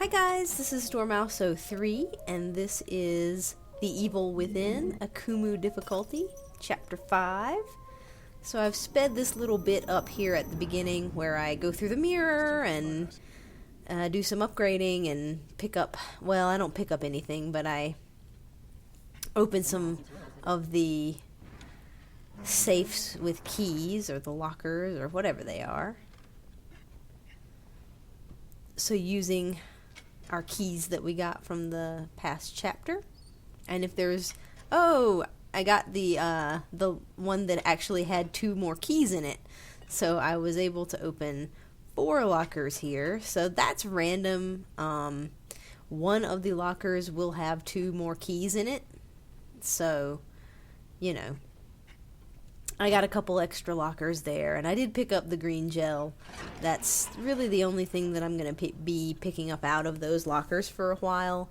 Hi guys, this is Dormouse03, and this is The Evil Within, Akumu difficulty, Chapter 5. So I've sped this little bit up here at the beginning where I go through the mirror and do some upgrading and pick up, well, I don't pick up anything, but I open some of the safes with keys, or the lockers, or whatever they are. So using our keys that we got from the past chapter. And if there's, oh, I got the one that actually had 2 more keys in it. So I was able to open 4 lockers here. So that's random. One of the lockers will have 2 more keys in it. So, you know, I got a couple extra lockers there, and I did pick up the green gel. That's really the only thing that I'm going to be picking up out of those lockers for a while,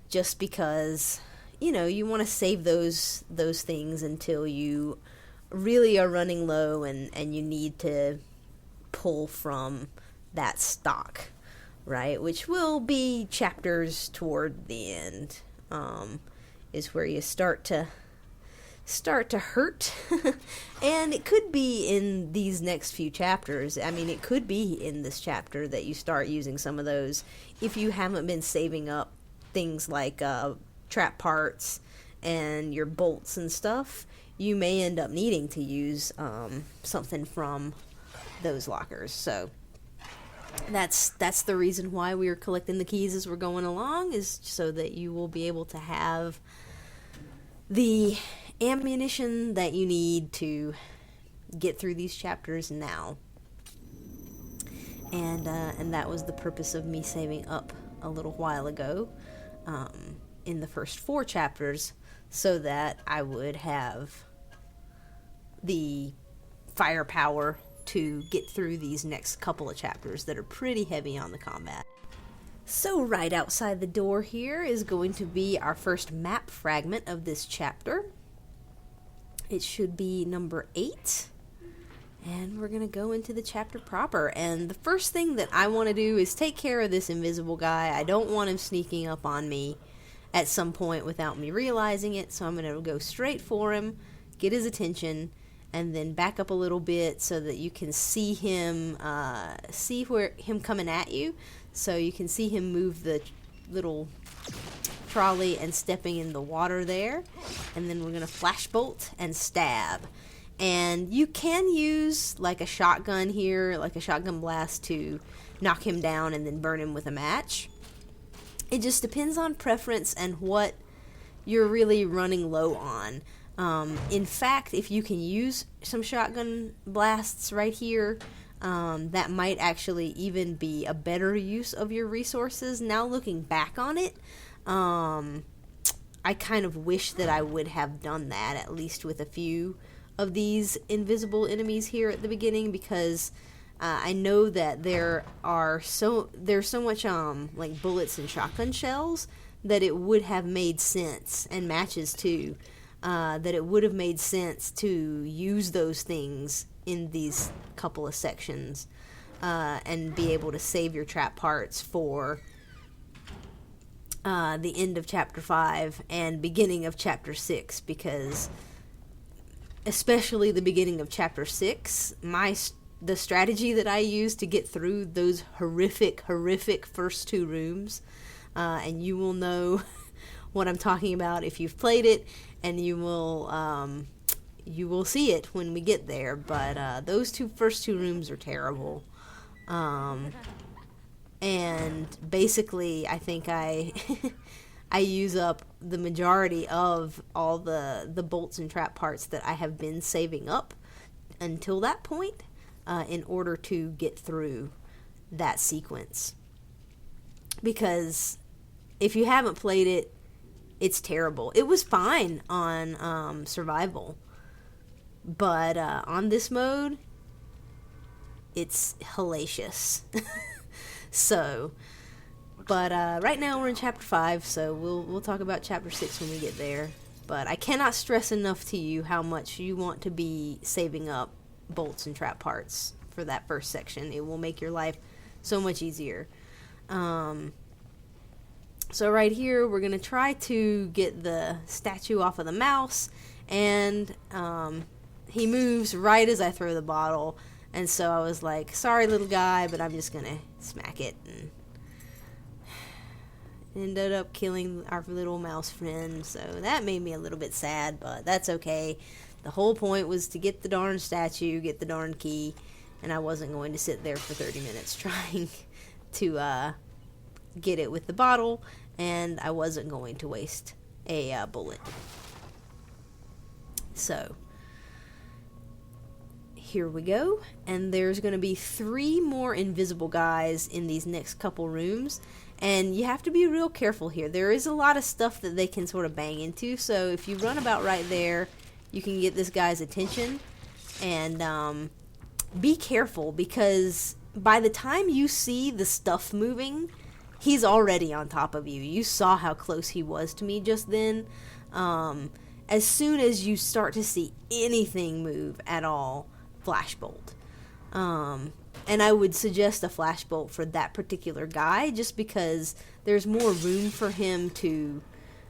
just because, you know, you want to save those things until you really are running low and you need to pull from that stock, right? Which will be chapters toward the end, is where you start to hurt. And it could be in these next few chapters. I mean, it could be in this chapter that you start using some of those if you haven't been saving up things like trap parts and your bolts and stuff. You may end up needing to use something from those lockers. So that's the reason why we are collecting the keys as we're going along, is so that you will be able to have the ammunition that you need to get through these chapters now. And that was the purpose of me saving up a little while ago in the first 4 chapters, so that I would have the firepower to get through these next couple of chapters that are pretty heavy on the combat. So right outside the door here is going to be our first map fragment of this chapter. It should be number 8. And we're going to go into the chapter proper. And the first thing that I want to do is take care of this invisible guy. I don't want him sneaking up on me at some point without me realizing it. So I'm going to go straight for him, get his attention, and then back up a little bit so that you can see him, him coming at you. So you can see him move the little trolley and stepping in the water there. And then we're going to flash bolt and stab. And you can use like a shotgun here, like a shotgun blast, to knock him down and then burn him with a match. It just depends on preference and what you're really running low on. In fact, if you can use some shotgun blasts right here, that might actually even be a better use of your resources. Now looking back on it, I kind of wish that I would have done that, at least with a few of these invisible enemies here at the beginning, because I know that there's so much like bullets and shotgun shells that it would have made sense, and matches too, that it would have made sense to use those things in these couple of sections, and be able to save your trap parts for the end of chapter 5 and beginning of chapter 6, because especially the beginning of chapter 6, the strategy that I used to get through those horrific first 2 rooms, and you will know what I'm talking about if you've played it, and you will see it when we get there. But those first two rooms are terrible. And basically, I think I use up the majority of all the bolts and trap parts that I have been saving up until that point, in order to get through that sequence. Because if you haven't played it, it's terrible. It was fine on survival, but on this mode, it's hellacious. So, but right now we're in chapter 5, so we'll talk about chapter 6 when we get there. But I cannot stress enough to you how much you want to be saving up bolts and trap parts for that first section. It will make your life so much easier. So right here, we're going to try to get the statue off of the mouse, and he moves right as I throw the bottle, and so I was like, sorry little guy, but I'm just going to smack it, and ended up killing our little mouse friend, so that made me a little bit sad, but that's okay. The whole point was to get the darn statue, get the darn key, and I wasn't going to sit there for 30 minutes trying to get it with the bottle, and I wasn't going to waste a bullet. So here we go, and there's going to be 3 more invisible guys in these next couple rooms, and you have to be real careful here. There is a lot of stuff that they can sort of bang into, so if you run about right there, you can get this guy's attention, and be careful, because by the time you see the stuff moving, he's already on top of you. You saw how close he was to me just then. As soon as you start to see anything move at all, flashbolt. And I would suggest a flashbolt for that particular guy, just because there's more room for him to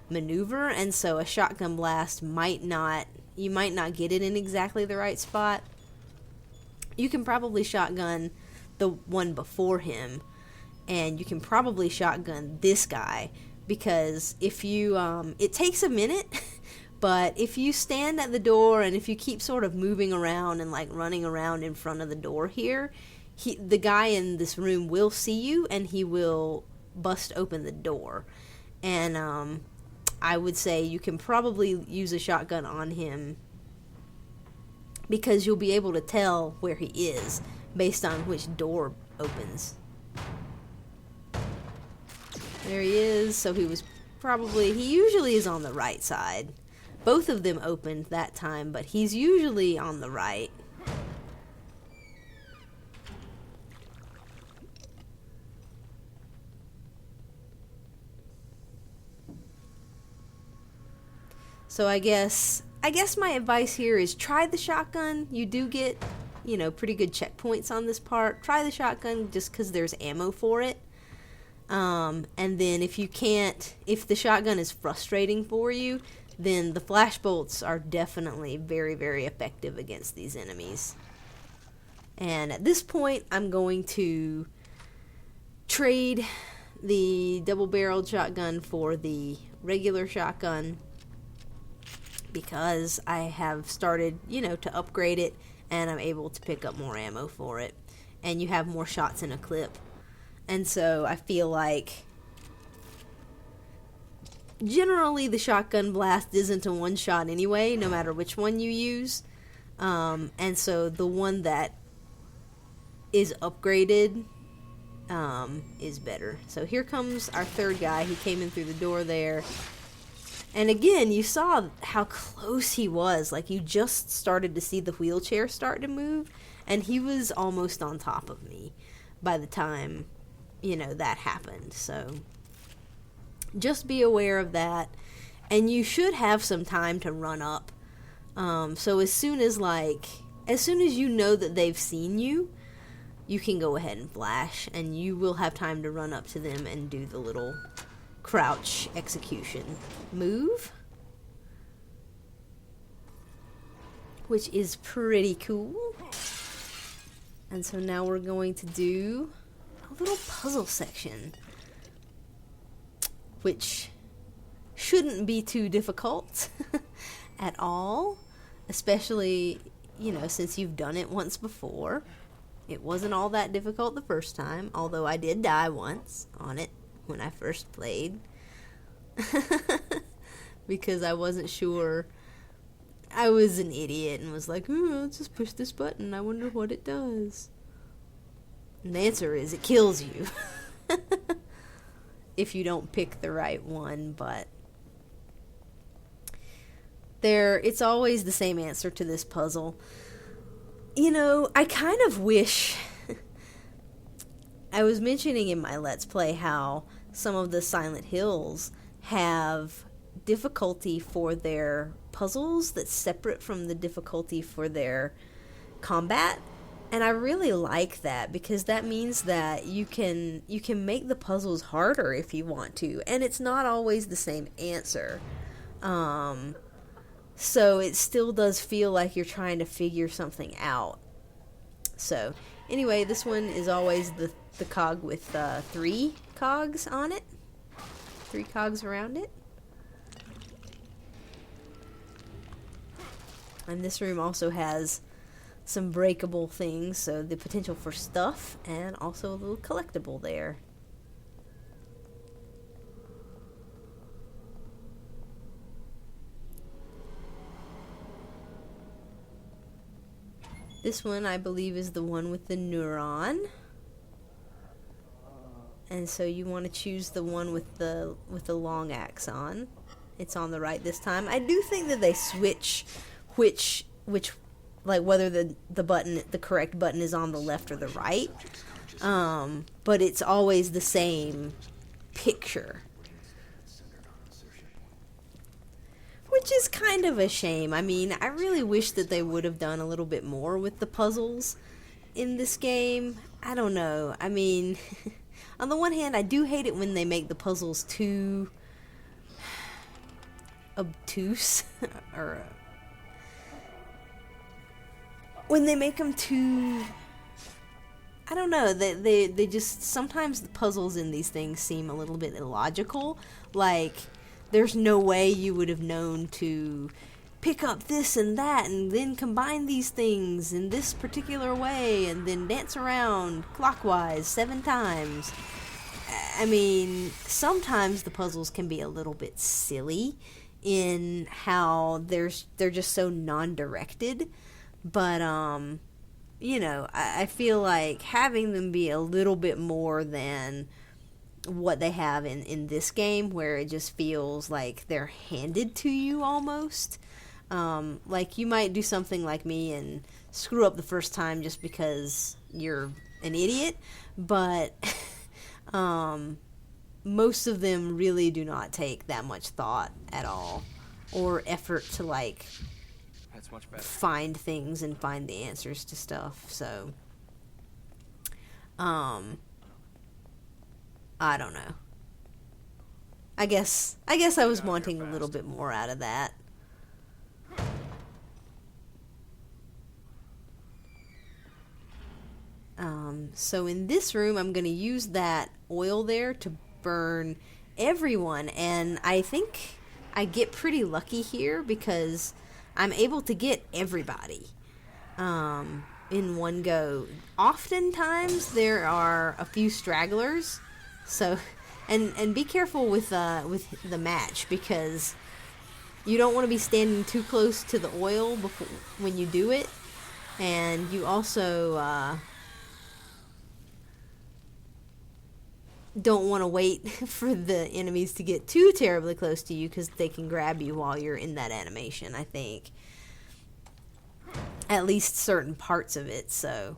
maneuver, and so a shotgun blast might not get it in exactly the right spot. You can probably shotgun the one before him, and you can probably shotgun this guy, because if you it takes a minute but if you stand at the door and if you keep sort of moving around and like running around in front of the door here, the guy in this room will see you and he will bust open the door. And I would say you can probably use a shotgun on him, because you'll be able to tell where he is based on which door opens. There he is. So he usually is on the right side. Both of them opened that time, but he's usually on the right. So I guess my advice here is try the shotgun. You do get, pretty good checkpoints on this part. Try the shotgun just because there's ammo for it. And then if the shotgun is frustrating for you, then the flashbolts are definitely very, very effective against these enemies. And at this point, I'm going to trade the double-barreled shotgun for the regular shotgun, because I have started, to upgrade it, and I'm able to pick up more ammo for it. And you have more shots in a clip. And so I feel like generally the shotgun blast isn't a one-shot anyway, no matter which one you use. And so the one that is upgraded is better. So here comes our third guy. He came in through the door there. And again, you saw how close he was. Like, you just started to see the wheelchair start to move, and he was almost on top of me by the time, that happened. So just be aware of that. And you should have some time to run up. So as soon as you know that they've seen you, you can go ahead and flash, and you will have time to run up to them and do the little crouch execution move, which is pretty cool. And so now we're going to do a little puzzle section, which shouldn't be too difficult at all, especially, since you've done it once before. It wasn't all that difficult the first time, although I did die once on it when I first played. Because I wasn't sure. I was an idiot and was like, let's just push this button. I wonder what it does. And the answer is it kills you. If you don't pick the right one, but it's always the same answer to this puzzle. I kind of wish I was mentioning in my Let's Play how some of the Silent Hills have difficulty for their puzzles that's separate from the difficulty for their combat. And I really like that, because that means that you can make the puzzles harder if you want to, and it's not always the same answer. So it still does feel like you're trying to figure something out. So anyway, this one is always the cog with 3 cogs on it. 3 cogs around it. And this room also has some breakable things, so the potential for stuff, and also a little collectible there. This one, I believe, is the one with the neuron. And so you want to choose the one with the long axon. It's on the right this time. I do think that they switch which like whether the correct button is on the left or the right. But it's always the same picture. Which is kind of a shame. I mean, I really wish that they would have done a little bit more with the puzzles in this game. I don't know. I mean, on the one hand, I do hate it when they make the puzzles too obtuse, or when they make them too, I don't know, they just, sometimes the puzzles in these things seem a little bit illogical. Like, there's no way you would have known to pick up this and that and then combine these things in this particular way and then dance around clockwise 7 times. I mean, sometimes the puzzles can be a little bit silly in how they're just so non-directed. But, you know, I feel like having them be a little bit more than what they have in this game, where it just feels like they're handed to you almost. Like, you might do something like me and screw up the first time just because you're an idiot, but most of them really do not take that much thought at all, or effort to, like, that's much better. Find things and find the answers to stuff. So I don't know. I guess I was wanting a little bit more out of that. So in this room, I'm going to use that oil there to burn everyone, and I think I get pretty lucky here because I'm able to get everybody in one go. Oftentimes there are a few stragglers, so and be careful with the match, because you don't want to be standing too close to the oil before when you do it, and you also don't want to wait for the enemies to get too terribly close to you, because they can grab you while you're in that animation, I think. At least certain parts of it. So,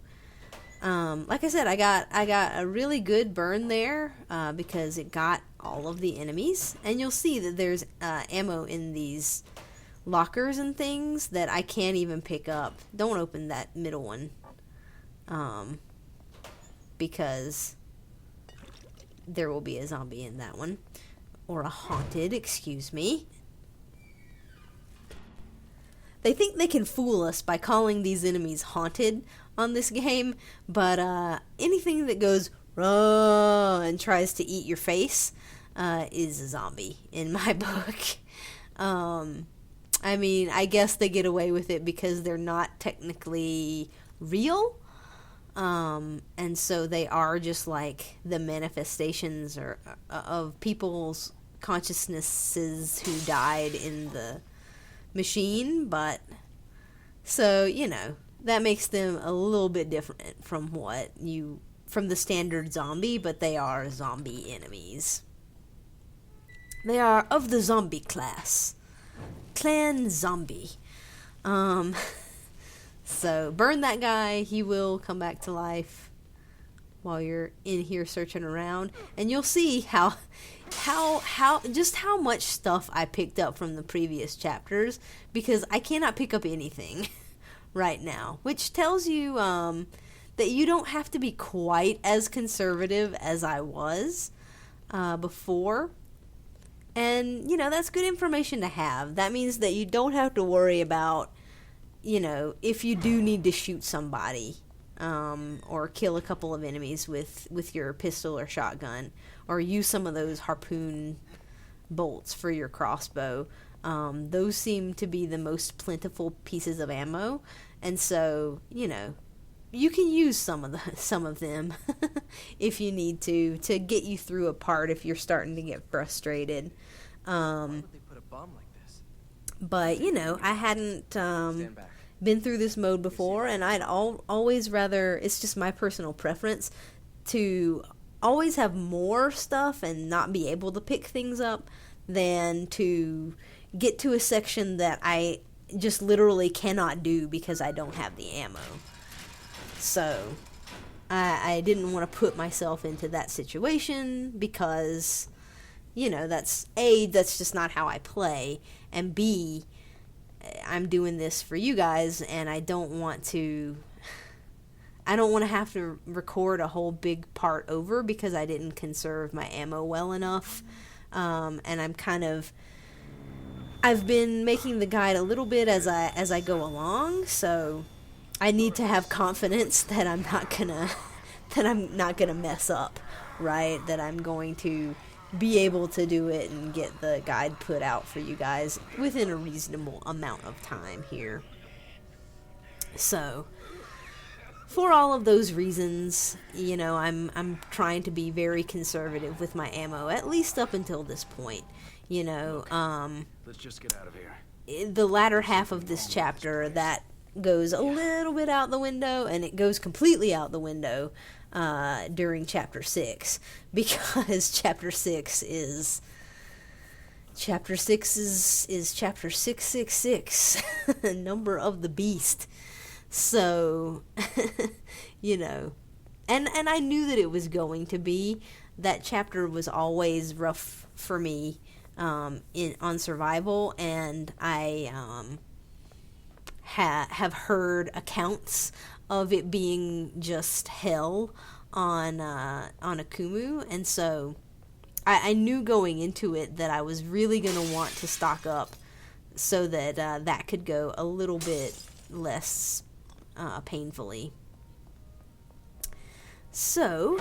like I said, I got a really good burn there because it got all of the enemies. And you'll see that there's ammo in these lockers and things that I can't even pick up. Don't open that middle one. Because there will be a zombie in that one. Or a haunted, excuse me. They think they can fool us by calling these enemies haunted on this game, but anything that goes "Rah" and tries to eat your face is a zombie in my book. I mean, I guess they get away with it because they're not technically real. And so they are just like the manifestations of people's consciousnesses who died in the machine. But so, you know, that makes them a little bit different from the standard zombie, but they are zombie enemies. They are of the zombie class. Clan Zombie. So burn that guy. He will come back to life while you're in here searching around, and you'll see how much stuff I picked up from the previous chapters, because I cannot pick up anything right now, which tells you that you don't have to be quite as conservative as I was before. And, that's good information to have. That means that you don't have to worry about, if you do need to shoot somebody or kill a couple of enemies with your pistol or shotgun, or use some of those harpoon bolts for your crossbow. Those seem to be the most plentiful pieces of ammo, and so, you can use some of them if you need to get you through a part if you're starting to get frustrated. Why would they put a bomb like this? But I hadn't Stand back. been through this mode before, and I'd always rather, it's just my personal preference to always have more stuff and not be able to pick things up than to get to a section that I just literally cannot do because I don't have the ammo. So I didn't want to put myself into that situation because, that's just not how I play, and B, I'm doing this for you guys, and I don't want to have to record a whole big part over because I didn't conserve my ammo well enough. And I've been making the guide a little bit as I go along, so I need to have confidence that I'm not gonna mess up, right? That I'm going to be able to do it and get the guide put out for you guys within a reasonable amount of time here. So, for all of those reasons, I'm trying to be very conservative with my ammo, at least up until this point. Let's just get out of here. The latter half of this chapter, that goes a little bit out the window, and it goes completely out the window during chapter 6, because chapter 6 is chapter 666, number of the beast. So, and I knew that it was going to be. That chapter was always rough for me on survival, and I have heard accounts of it being just hell on Akumu, and so I knew going into it that I was really going to want to stock up so that that could go a little bit less painfully. So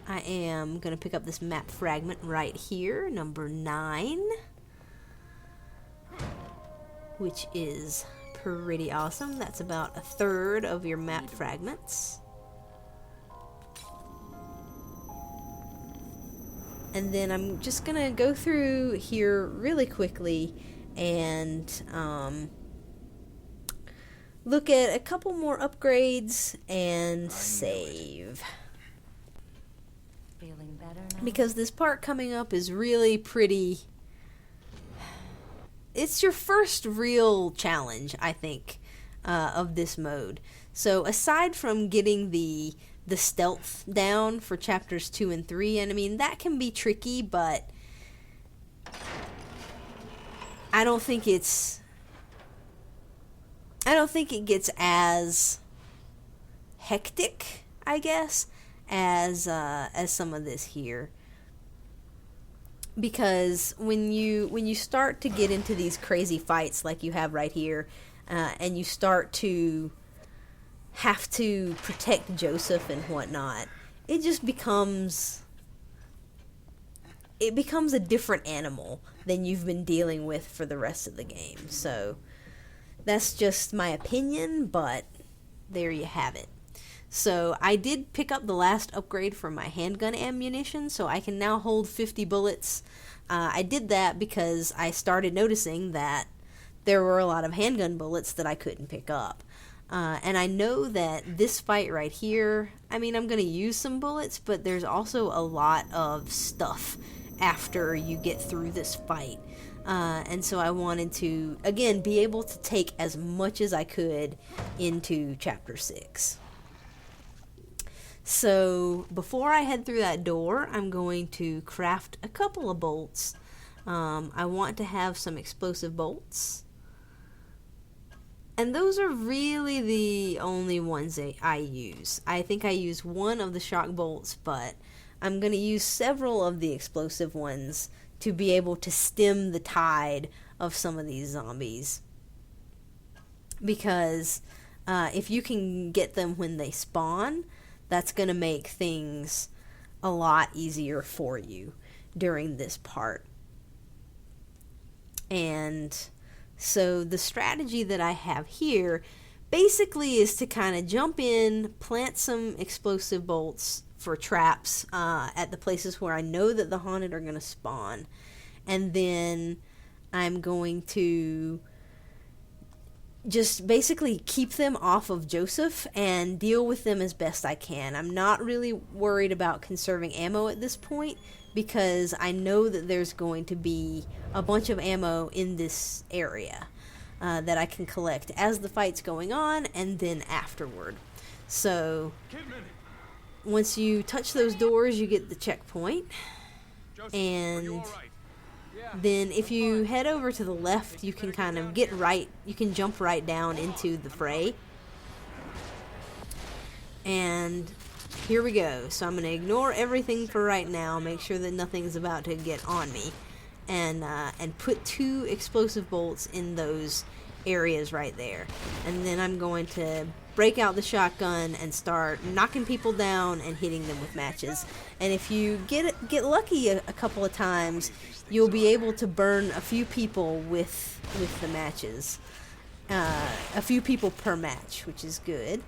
I am going to pick up this map fragment right here, number 9, which is pretty awesome. That's about a third of your map fragments. And then I'm just going to go through here really quickly and look at a couple more upgrades and save. Feeling better now? Because this part coming up is really pretty. It's your first real challenge, I think, of this mode. So aside from getting the stealth down for chapters 2 and 3, and I mean that can be tricky, but I don't think it gets as hectic, I guess, as some of this here. Because when you start to get into these crazy fights like you have right here, and you start to have to protect Joseph and whatnot, it just becomes a different animal than you've been dealing with for the rest of the game. So that's just my opinion, but there you have it. So I did pick up the last upgrade for my handgun ammunition, so I can now hold 50 bullets. I did that because I started noticing that there were a lot of handgun bullets that I couldn't pick up. And I know that this fight right here, I mean, I'm going to use some bullets, but there's also a lot of stuff after you get through this fight. And so I wanted to, again, be able to take as much as I could into Chapter 6. So before I head through that door, I'm going to craft a couple of bolts. I want to have some explosive bolts. And those are really the only ones that I use. I think I use one of the shock bolts, but I'm going to use several of the explosive ones to be able to stem the tide of some of these zombies. Because if you can get them when they spawn, that's going to make things a lot easier for you during this part. And so the strategy that I have here basically is to kind of jump in, plant some explosive bolts for traps at the places where I know that the haunted are going to spawn. And then I'm going to just basically keep them off of Joseph and deal with them as best I can. I'm not really worried about conserving ammo at this point because I know that there's going to be a bunch of ammo in this area that I can collect as the fight's going on and then afterward. So once you touch those doors, you get the checkpoint. And then if you head over to the left, you can kind of you can jump right down into the fray. And here we go. So I'm going to ignore everything for right now, make sure that nothing's about to get on me, and put 2 explosive bolts in those areas right there. And then I'm going to break out the shotgun and start knocking people down and hitting them with matches. And if you get lucky a couple of times, you'll be able to burn a few people with the matches. A few people per match, which is good.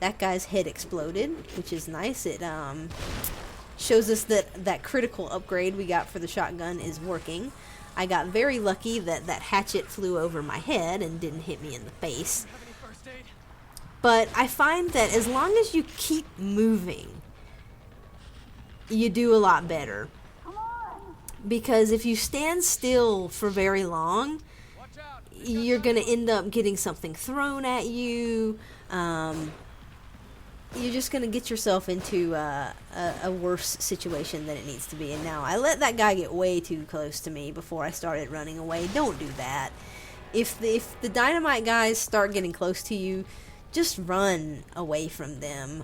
That guy's head exploded, which is nice. It shows us that critical upgrade we got for the shotgun is working. I got very lucky that hatchet flew over my head and didn't hit me in the face. But I find that as long as you keep moving, you do a lot better. Because if you stand still for very long, you're going to end up getting something thrown at you. You're just going to get yourself into a worse situation than it needs to be. And now I let that guy get way too close to me before I started running away. Don't do that. If the dynamite guys start getting close to you, just run away from them,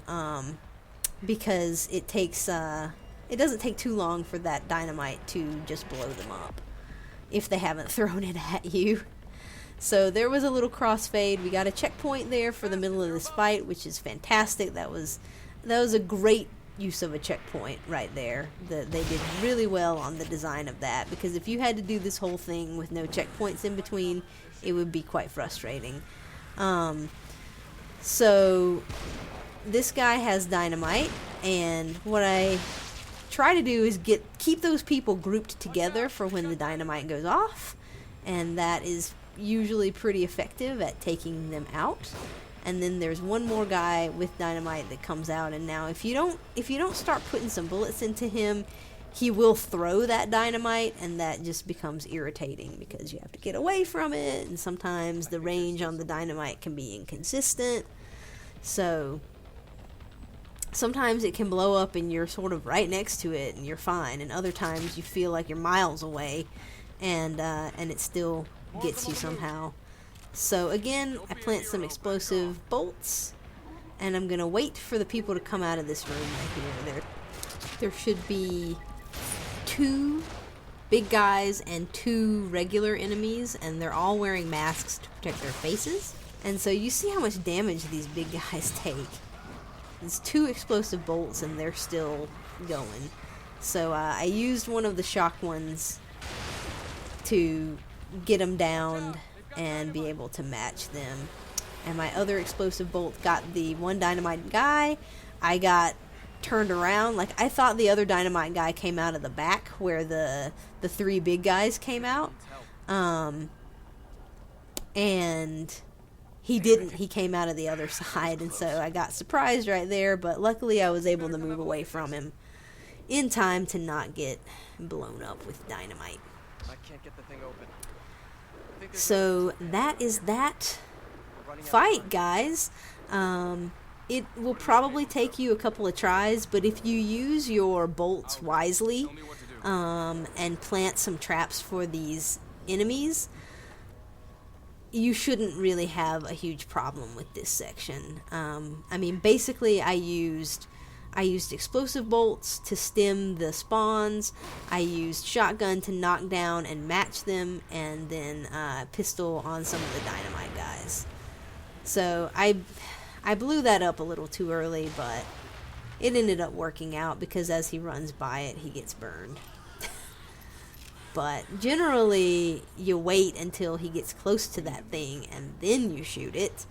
because it doesn't take too long for that dynamite to just blow them up if they haven't thrown it at you. So there was a little crossfade. We got a checkpoint there for the middle of this fight, which is fantastic. That was a great use of a checkpoint right there. They did really well on the design of that, because if you had to do this whole thing with no checkpoints in between, it would be quite frustrating. So this guy has dynamite, and what I try to do is keep those people grouped together for when the dynamite goes off, and that is usually pretty effective at taking them out. And then there's one more guy with dynamite that comes out, and now if you don't start putting some bullets into him, he will throw that dynamite, and that just becomes irritating because you have to get away from it, and sometimes the range on the dynamite can be inconsistent. So sometimes it can blow up and you're sort of right next to it and you're fine, and other times you feel like you're miles away, and it still gets you somehow. So again, I plant some explosive bolts, and I'm gonna wait for the people to come out of this room right here. There should be 2 big guys and 2 regular enemies, and they're all wearing masks to protect their faces. And so you see how much damage these big guys take. It's 2 explosive bolts and they're still going. So I used one of the shock ones to get them down and be able to match them. And my other explosive bolt got the one dynamite guy. I got turned around. Like, I thought the other dynamite guy came out of the back where the 3 big guys came out. And he didn't. He came out of the other side, and so I got surprised right there, but luckily I was able to move away from him in time to not get blown up with dynamite. I can't get the thing open. So that is that fight, guys. It will probably take you a couple of tries, but if you use your bolts wisely, and plant some traps for these enemies, you shouldn't really have a huge problem with this section. I mean, basically I used explosive bolts to stem the spawns. I used shotgun to knock down and match them, and then pistol on some of the dynamite guys. So I blew that up a little too early, but it ended up working out because as he runs by it, he gets burned. But generally, you wait until he gets close to that thing and then you shoot it.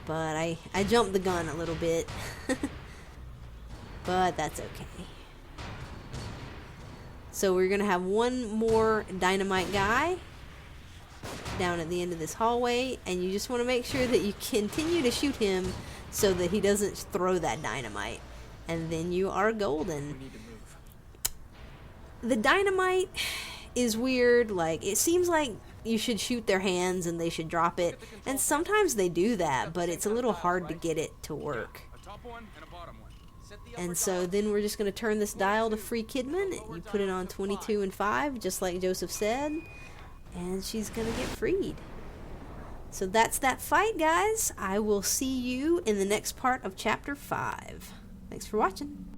But I jumped the gun a little bit. But that's okay. So we're going to have one more dynamite guy down at the end of this hallway, and you just want to make sure that you continue to shoot him so that he doesn't throw that dynamite, and then you are golden. We need to move. The dynamite is weird. Like, it seems like you should shoot their hands and they should drop it, and sometimes they do that, but it's a little hard to get it to work. A top one and a bottom one. And so then we're just going to turn this dial to free Kidman. You put it on 22 and 5, just like Joseph said, and she's going to get freed. So that's that fight, guys. I will see you in the next part of Chapter 5. Thanks for watching.